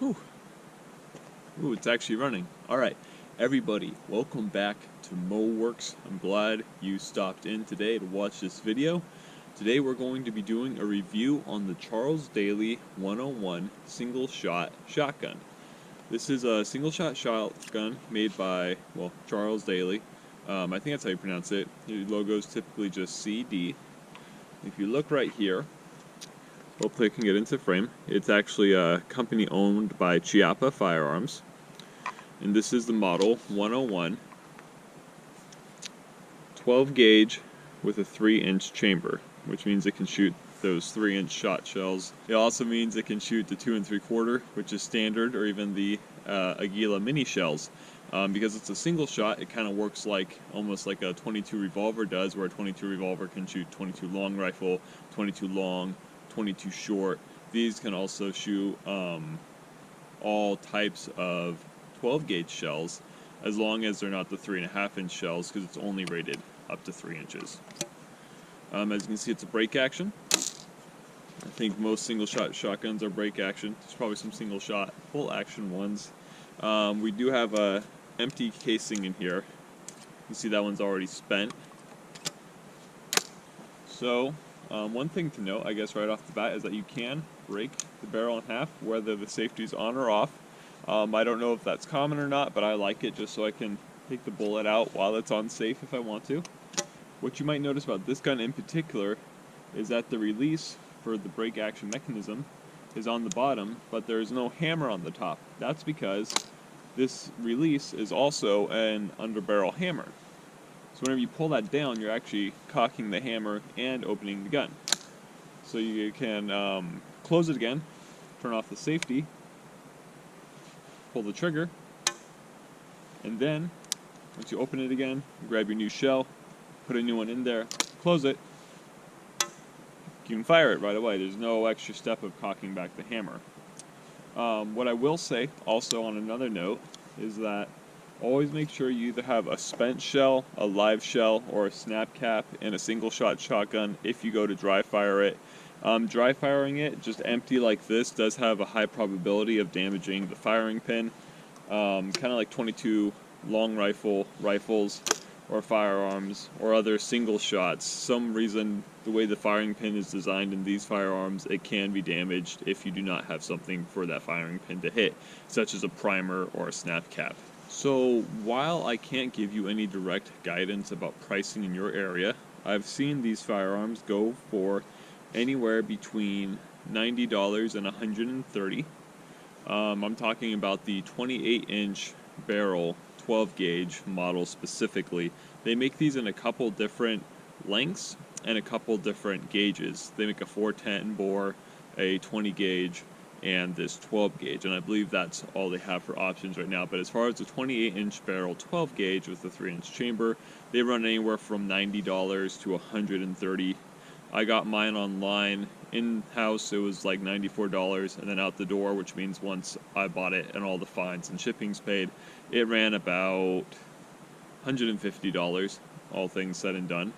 Whew. Ooh, it's actually running. Alright, everybody, welcome back to Moworks. I'm glad you stopped in today to watch this video. Today we're going to be doing a review on the Charles Daly 101 single-shot shotgun. This is a single-shot shotgun made by, well, Charles Daly. I think that's how you pronounce it. Your logo is typically just CD. If you look right here, hopefully I can get into frame. It's actually a company owned by Chiappa Firearms. And this is the model 101, 12 gauge with a 3-inch chamber, which means it can shoot those 3-inch shot shells. It also means it can shoot the 2 3/4, which is standard, or even the Aguila mini shells. Because it's a single shot, it kind of works like almost like a .22 revolver does, where a .22 revolver can shoot .22 long rifle, .22 long, .22 short. These can also shoot all types of 12 gauge shells, as long as they're not the 3.5-inch shells, because it's only rated up to 3 inches. As you can see, it's a break action. I think most single shot shotguns are break action. There's probably some single shot full action ones. We do have a empty casing in here. You see that one's already spent. So one thing to note, I guess right off the bat, is that you can break the barrel in half, whether the safety's on or off. I don't know if that's common or not, but I like it just so I can take the bullet out while it's on safe if I want to. What you might notice about this gun in particular is that the release for the break action mechanism is on the bottom, but there's no hammer on the top. That's because this release is also an underbarrel hammer. So whenever you pull that down, you're actually cocking the hammer and opening the gun. So you can close it again, turn off the safety, pull the trigger, and then once you open it again, you grab your new shell, put a new one in there, close it, you can fire it right away. There's no extra step of cocking back the hammer. What I will say, also on another note, is that always make sure you either have a spent shell, a live shell, or a snap cap in a single shot shotgun if you go to dry fire it. Dry firing it, just empty like this, does have a high probability of damaging the firing pin. Kind of like .22 long rifles, or firearms, or other single shots. Some reason, the way the firing pin is designed in these firearms, it can be damaged if you do not have something for that firing pin to hit, such as a primer or a snap cap. So while I can't give you any direct guidance about pricing in your area, I've seen these firearms go for anywhere between $90 and $130. I'm talking about the 28-inch barrel 12 gauge model specifically. They make these in a couple different lengths and a couple different gauges. They make a 410 bore, a 20 gauge, and this 12 gauge, and I believe that's all they have for options right now. But as far as the 28-inch barrel 12 gauge with the 3-inch chamber, they run anywhere from $90 to $130. I got mine online. In-house, it was like $94, and then out the door, which means once I bought it and all the fines and shipping's paid, it ran about $150, all things said and done.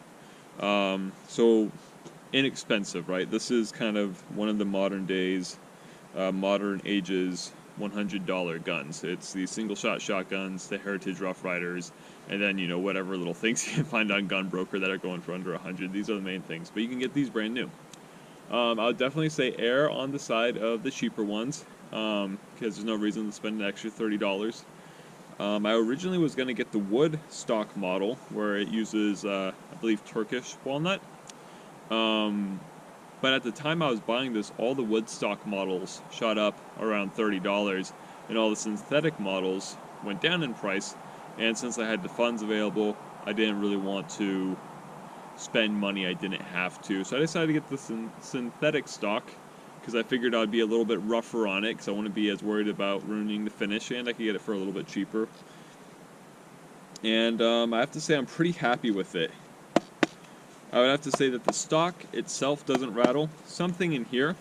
So inexpensive, right? This is kind of one of the modern ages $100 guns. It's the single shot shotguns, the Heritage Rough Riders, and then, you know, whatever little things you can find on Gun Broker that are going for under 100. These are the main things, but you can get these brand new. I would definitely say err on the side of the cheaper ones, because there's no reason to spend an extra $30. I originally was going to get the wood stock model, where it uses, I believe, Turkish walnut. But at the time I was buying this, all the wood stock models shot up around $30, and all the synthetic models went down in price. And since I had the funds available, I didn't really want to spend money I didn't have to. So I decided to get the synthetic stock, because I figured I'd be a little bit rougher on it, because I wouldn't be as worried about ruining the finish, and I could get it for a little bit cheaper. And I have to say I'm pretty happy with it. I would have to say that the stock itself doesn't rattle. Something in here,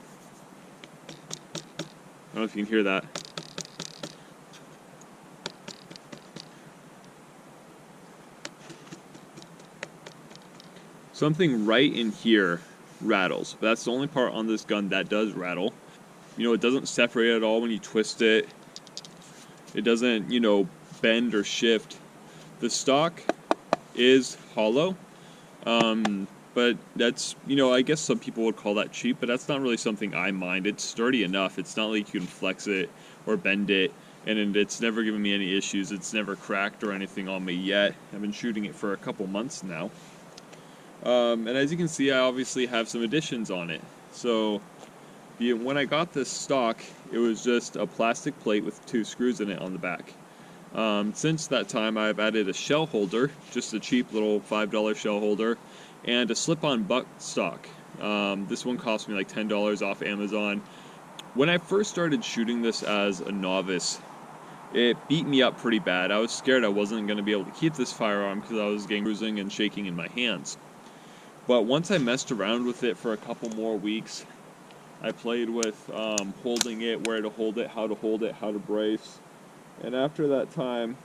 I don't know if you can hear that. Something right in here rattles. That's the only part on this gun that does rattle. You know, it doesn't separate at all when you twist it. It doesn't, you know, bend or shift. The stock is hollow, but that's, you know, I guess some people would call that cheap, but that's not really something I mind. It's sturdy enough. It's not like you can flex it or bend it, and it's never given me any issues. It's never cracked or anything on me yet. I've been shooting it for a couple months now. And as you can see, I obviously have some additions on it. So when I got this stock, it was just a plastic plate with 2 screws in it on the back. Since that time, I've added a shell holder, just a cheap little $5 shell holder, and a slip-on butt stock. This one cost me like $10 off Amazon. When I first started shooting this as a novice, it beat me up pretty bad. I was scared I wasn't going to be able to keep this firearm because I was getting bruising and shaking in my hands. But once I messed around with it for a couple more weeks, I played with holding it, where to hold it, how to brace. And after that time,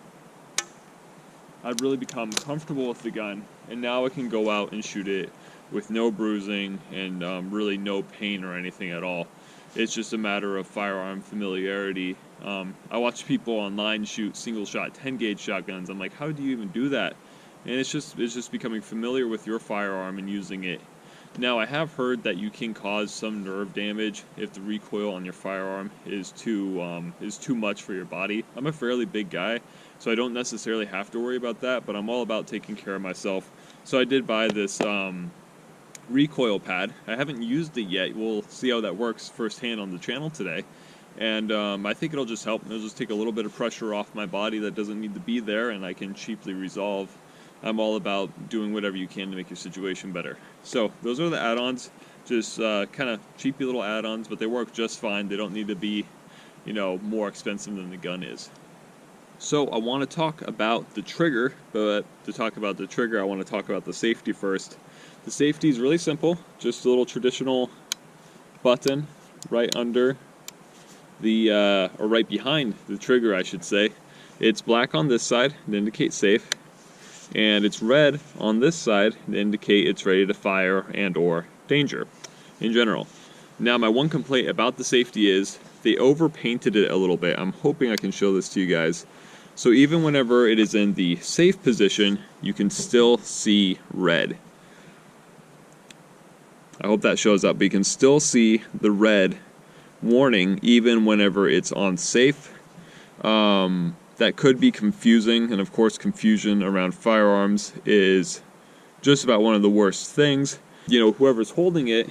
I've really become comfortable with the gun. And now I can go out and shoot it with no bruising and really no pain or anything at all. It's just a matter of firearm familiarity. I watch people online shoot single-shot 10-gauge shotguns. I'm like, how do you even do that? And it's just becoming familiar with your firearm and using it. Now, I have heard that you can cause some nerve damage if the recoil on your firearm is too much for your body. I'm a fairly big guy, so I don't necessarily have to worry about that, but I'm all about taking care of myself. So I did buy this recoil pad. I haven't used it yet. We'll see how that works firsthand on the channel today. And I think it'll just help. It'll just take a little bit of pressure off my body that doesn't need to be there, and I can cheaply resolve. I'm all about doing whatever you can to make your situation better. So those are the add-ons, just kind of cheapy little add-ons, but they work just fine. They don't need to be, you know, more expensive than the gun is. So I want to talk about the trigger, but to talk about the trigger, I want to talk about the safety first. The safety is really simple, just a little traditional button right under the, or right behind the trigger, I should say. It's black on this side to indicate safe, and it's red on this side to indicate it's ready to fire and or danger in general. Now, my one complaint about the safety is they overpainted it a little bit. I'm hoping I can show this to you guys. So even whenever it is in the safe position, you can still see red. I hope that shows up, but you can still see the red warning even whenever it's on safe. That could be confusing, and of course confusion around firearms is just about one of the worst things. You know, whoever's holding it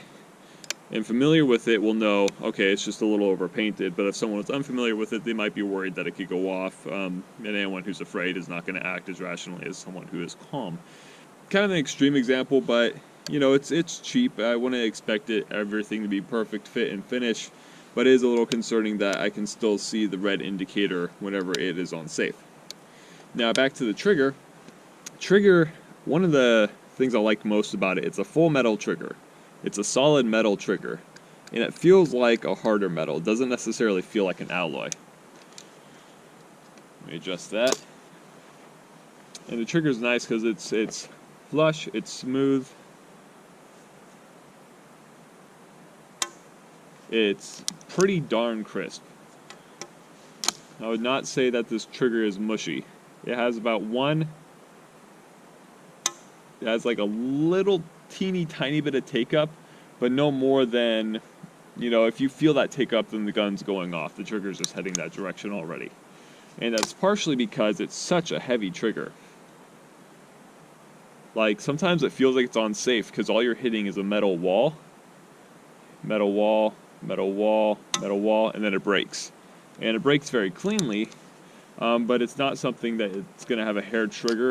and familiar with it will know, okay, it's just a little overpainted, but if someone is unfamiliar with it, they might be worried that it could go off, and anyone who's afraid is not going to act as rationally as someone who is calm. Kind of an extreme example, but you know, it's cheap. I wouldn't expect everything to be perfect fit and finish, but it is a little concerning that I can still see the red indicator whenever it is on safe. Now back to the trigger. Trigger, one of the things I like most about it, it's a full metal trigger. It's a solid metal trigger, and it feels like a harder metal. It doesn't necessarily feel like an alloy. Let me adjust that. And the trigger is nice because it's flush, it's smooth. It's pretty darn crisp. I would not say that this trigger is mushy. It has about it has like a little teeny tiny bit of take up, but no more than, you know, if you feel that take up, then the gun's going off. The trigger's just heading that direction already. And that's partially because it's such a heavy trigger. Like, sometimes it feels like it's on safe because all you're hitting is a metal wall, metal wall, metal wall, metal wall, and then it breaks. And it breaks very cleanly, but it's not something that it's going to have a hair trigger.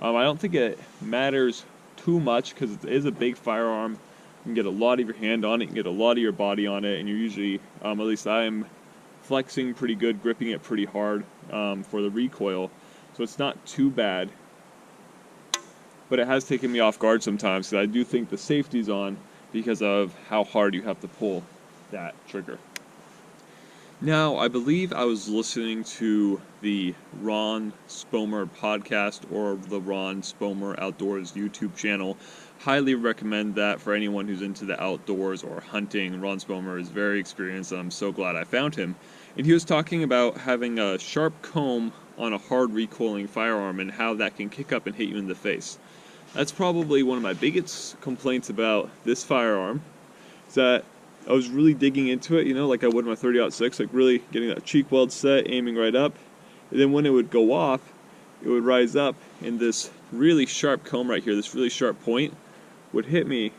I don't think it matters too much because it is a big firearm. You can get a lot of your hand on it, you can get a lot of your body on it, and you're usually, at least I'm flexing pretty good, gripping it pretty hard for the recoil, so it's not too bad. But it has taken me off guard sometimes because I do think the safety's on because of how hard you have to pull that trigger. Now, I believe I was listening to the Ron Spomer podcast or the Ron Spomer Outdoors YouTube channel. Highly recommend that for anyone who's into the outdoors or hunting. Ron Spomer is very experienced, and I'm so glad I found him. And he was talking about having a sharp comb on a hard recoiling firearm and how that can kick up and hit you in the face. That's probably one of my biggest complaints about this firearm, is that I was really digging into it, like I would my 30-06, like really getting that cheek weld set, aiming right up. And then when it would go off, it would rise up, and this really sharp comb right here, this really sharp point, would hit me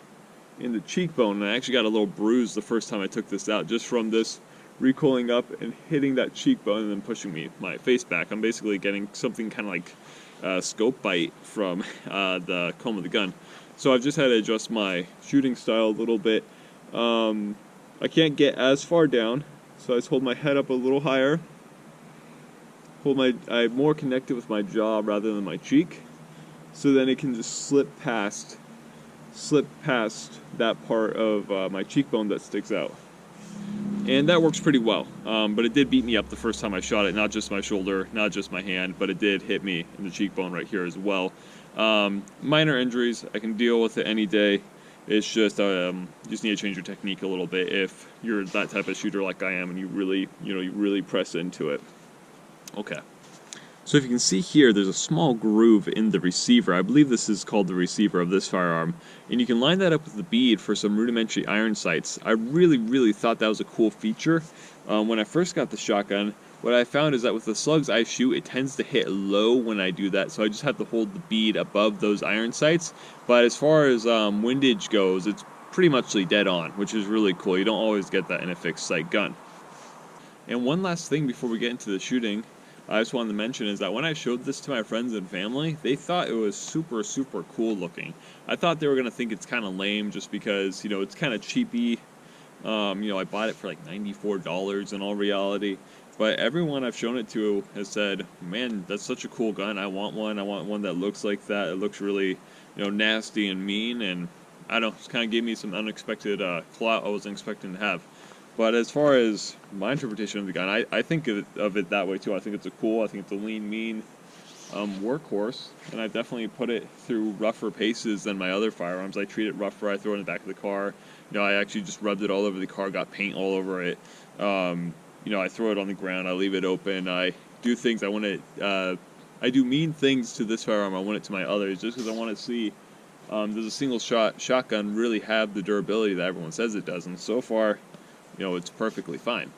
in the cheekbone. And I actually got a little bruise the first time I took this out, just from this recoiling up and hitting that cheekbone and then pushing my face back. I'm basically getting something kind of like a scope bite from the comb of the gun. So I've just had to adjust my shooting style a little bit. I can't get as far down, so I just hold my head up a little higher. I'm more connected with my jaw rather than my cheek, so then it can just slip past that part of my cheekbone that sticks out. And that works pretty well, but it did beat me up the first time I shot it, not just my shoulder, not just my hand, but it did hit me in the cheekbone right here as well. Minor injuries, I can deal with it any day. It's just you just need to change your technique a little bit if you're that type of shooter like I am and you really press into it. Okay. So if you can see here, there's a small groove in the receiver. I believe this is called the receiver of this firearm. And you can line that up with the bead for some rudimentary iron sights. I really thought that was a cool feature. When I first got the shotgun, what I found is that with the slugs I shoot, it tends to hit low when I do that. So I just have to hold the bead above those iron sights. But as far as windage goes, it's pretty much dead on, which is really cool. You don't always get that in a fixed sight gun. And one last thing before we get into the shooting, I just wanted to mention is that when I showed this to my friends and family, they thought it was super cool looking. I thought they were going to think it's kind of lame just because, it's kind of cheapy. I bought it for like $94 in all reality. But everyone I've shown it to has said, man, that's such a cool gun. I want one. I want one that looks like that. It looks really, nasty and mean. And I don't know, it kind of gave me some unexpected clout I wasn't expecting to have. But as far as my interpretation of the gun, I think of it that way too. I think it's I think it's a lean, mean workhorse, and I definitely put it through rougher paces than my other firearms. I treat it rougher. I throw it in the back of the car. I actually just rubbed it all over the car, got paint all over it. I throw it on the ground. I leave it open. I do things. I do mean things to this firearm. I want it to my others, just because I want to see does a single shot shotgun really have the durability that everyone says it does, and so far, it's perfectly fine.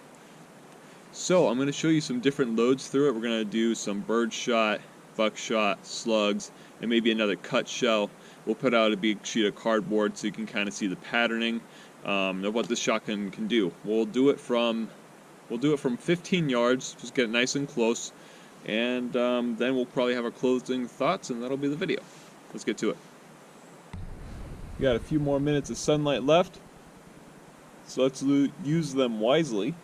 So I'm going to show you some different loads through it. We're going to do some birdshot, buckshot, slugs, and maybe another cut shell. We'll put out a big sheet of cardboard so you can kind of see the patterning of what this shotgun can do. We'll do it from 15 yards, just get it nice and close, and then we'll probably have our closing thoughts, and that'll be the video. Let's get to it. We got a few more minutes of sunlight left, so let's use them wisely.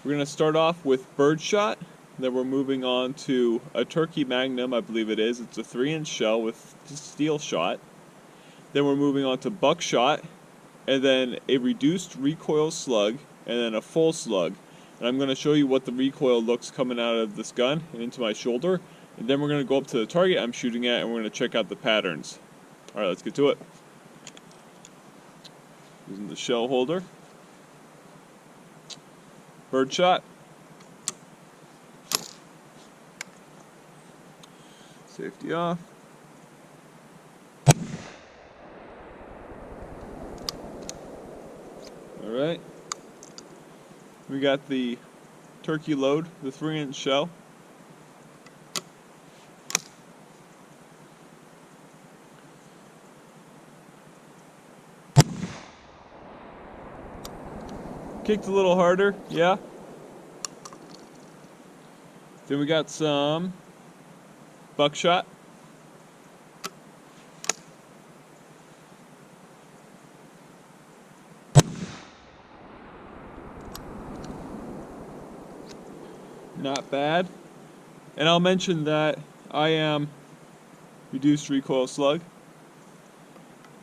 We're going to start off with birdshot, then we're moving on to a turkey magnum, I believe it is. It's a 3-inch shell with steel shot. Then we're moving on to buckshot, and then a reduced recoil slug, and then a full slug. And I'm going to show you what the recoil looks coming out of this gun and into my shoulder. And then we're going to go up to the target I'm shooting at, and we're going to check out the patterns. Alright, let's get to it. Using the shell holder. Birdshot. Safety off. Alright. We got the turkey load, the 3-inch shell. Kicked a little harder, yeah. Then we got some buckshot. Not bad. And I'll mention that I am reduced recoil slug.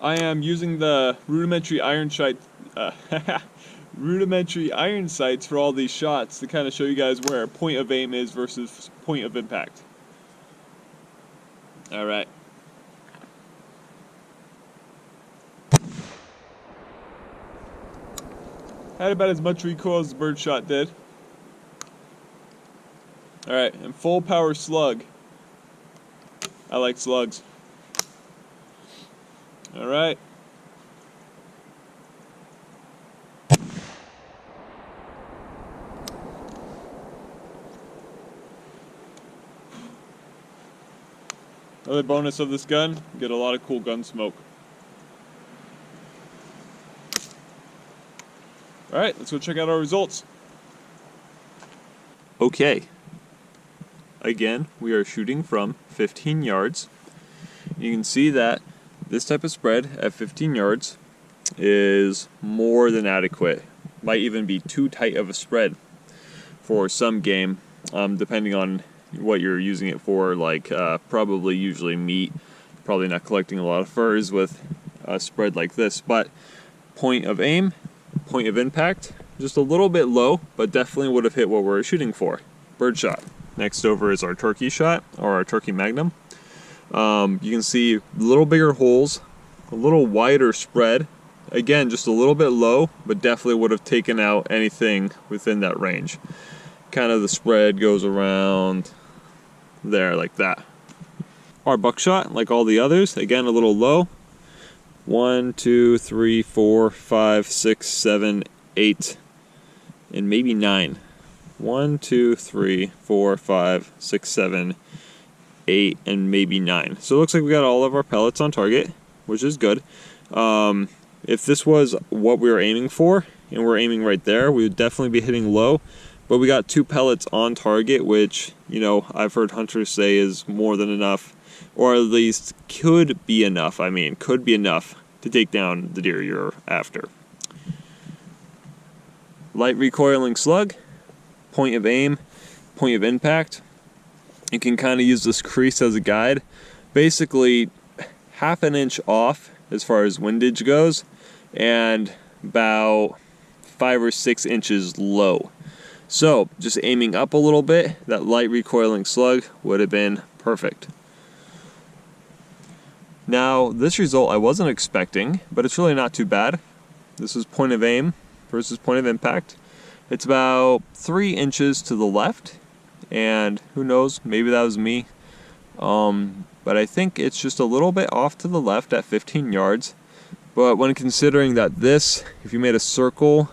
I am using the rudimentary iron sight rudimentary iron sights for all these shots to kind of show you guys where point of aim is versus point of impact. Alright. Had about as much recoil as the bird shot did. Alright, and full power slug. I like slugs. Alright. Another bonus of this gun, you get a lot of cool gun smoke. Alright, let's go check out our results. Okay. Again, we are shooting from 15 yards. You can see that this type of spread at 15 yards is more than adequate. Might even be too tight of a spread for some game, depending on what you're using it for, like probably usually meat, probably not collecting a lot of furs with a spread like this, but point of aim, point of impact, just a little bit low, but definitely would have hit what we're shooting for. Bird shot. Next over is our turkey shot, or our turkey magnum. You can see a little bigger holes, a little wider spread, again just a little bit low, but definitely would have taken out anything within that range. Kind of the spread goes around there like that. Our buckshot, like all the others, again a little low. 1, 2, 3, 4, 5, 6, 7, 8, and maybe 9. 1, 2, 3, 4, 5, 6, 7, 8, and maybe 9. So it looks like we got all of our pellets on target, which is good. If this was what we were aiming for, and we're aiming right there, we would definitely be hitting low. But we got 2 pellets on target, which, you know, I've heard hunters say is more than enough, or at least could be enough. I mean, could be enough to take down the deer you're after. Light recoiling slug, point of aim, point of impact. You can kind of use this crease as a guide. Basically, half an inch off as far as windage goes, and about 5 or 6 inches low. So, just aiming up a little bit, that light recoiling slug would have been perfect. Now, this result I wasn't expecting, but it's really not too bad. This is point of aim versus point of impact. It's about 3 inches to the left, and who knows, maybe that was me. But I think it's just a little bit off to the left at 15 yards. But when considering that this, if you made a circle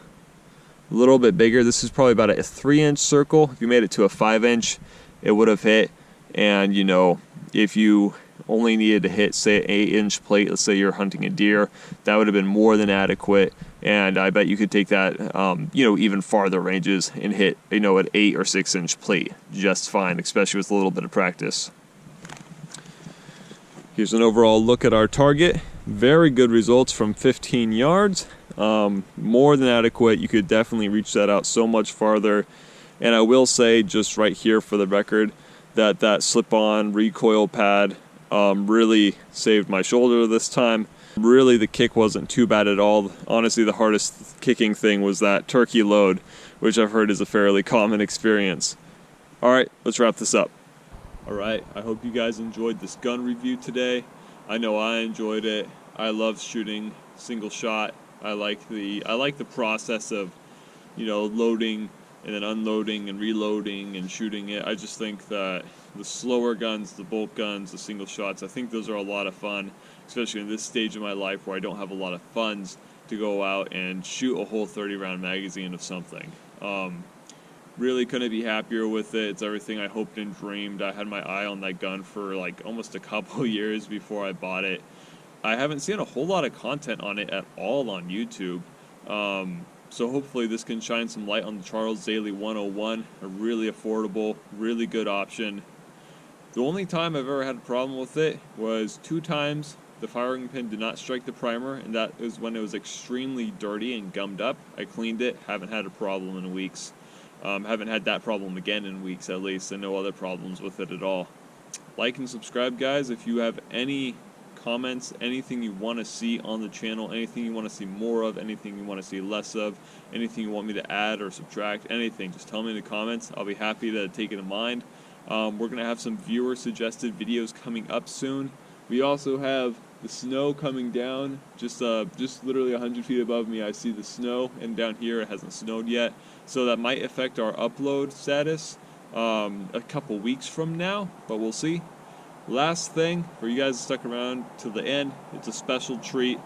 a little bit bigger, this is probably about a 3-inch circle. If you made it to a 5-inch, it would have hit. And you know, if you only needed to hit, say, an 8-inch plate, let's say you're hunting a deer, that would have been more than adequate. And I bet you could take that, you know, even farther ranges and hit, you know, an 8 or 6-inch plate just fine, especially with a little bit of practice. Here's an overall look at our target. Very good results from 15 yards. More than adequate. You could definitely reach that out so much farther. And I will say, just right here for the record, that that slip-on recoil pad really saved my shoulder this time. Really, the kick wasn't too bad at all. Honestly, the hardest kicking thing was that turkey load, which I've heard is a fairly common experience. Alright, let's wrap this up. Alright, I hope you guys enjoyed this gun review today. I know I enjoyed it. I love shooting single shot. I like the process of, you know, loading and then unloading and reloading and shooting it. I just think that the slower guns, the bolt guns, the single shots, I think those are a lot of fun, especially in this stage of my life where I don't have a lot of funds to go out and shoot a whole 30-round magazine of something. Really couldn't be happier with it. It's everything I hoped and dreamed. I had my eye on that gun for like almost a couple years before I bought it. I haven't seen a whole lot of content on it at all on YouTube. So hopefully this can shine some light on the Charles Daly 101, a really affordable, really good option. The only time I've ever had a problem with it was 2 times the firing pin did not strike the primer, and that is when it was extremely dirty and gummed up. I cleaned it, haven't had a problem in weeks. Haven't had that problem again in weeks at least, and no other problems with it at all. Like and subscribe, guys, if you have any comments anything you want to see on the channel, anything you want to see more of, anything you want to see less of, anything you want me to add or subtract, anything. Just tell me in the comments. I'll be happy to take it in mind. We're going to have some viewer suggested videos coming up soon. We also have the snow coming down. Just literally 100 feet above me I see the snow, and down here it hasn't snowed yet, so that might affect our upload status a couple weeks from now, but we'll see. Last thing, for you guys stuck around till the end, it's a special treat.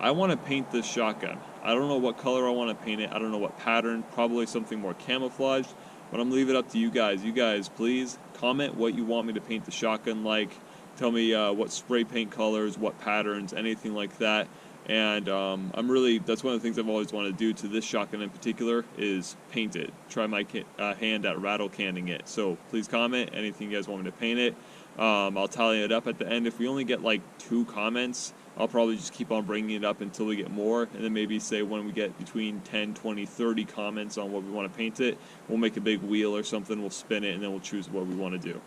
I want to paint this shotgun. I don't know what color I want to paint it. I don't know what pattern. Probably something more camouflaged, but I'm going to leave it up to you guys. You guys, please comment what you want me to paint the shotgun like. Tell me what spray paint colors, what patterns, anything like that. And that's one of the things I've always wanted to do to this shotgun in particular, is paint it. Try my hand at rattle canning it. So please comment anything you guys want me to paint it. I'll tally it up at the end. If we only get like 2 comments, I'll probably just keep on bringing it up until we get more, and then maybe say when we get between 10, 20, 30 comments on what we want to paint it, we'll make a big wheel or something, we'll spin it, and then we'll choose what we want to do.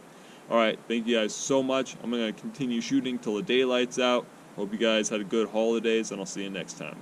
Alright, thank you guys so much. I'm going to continue shooting till the daylight's out. Hope you guys had a good holidays, and I'll see you next time.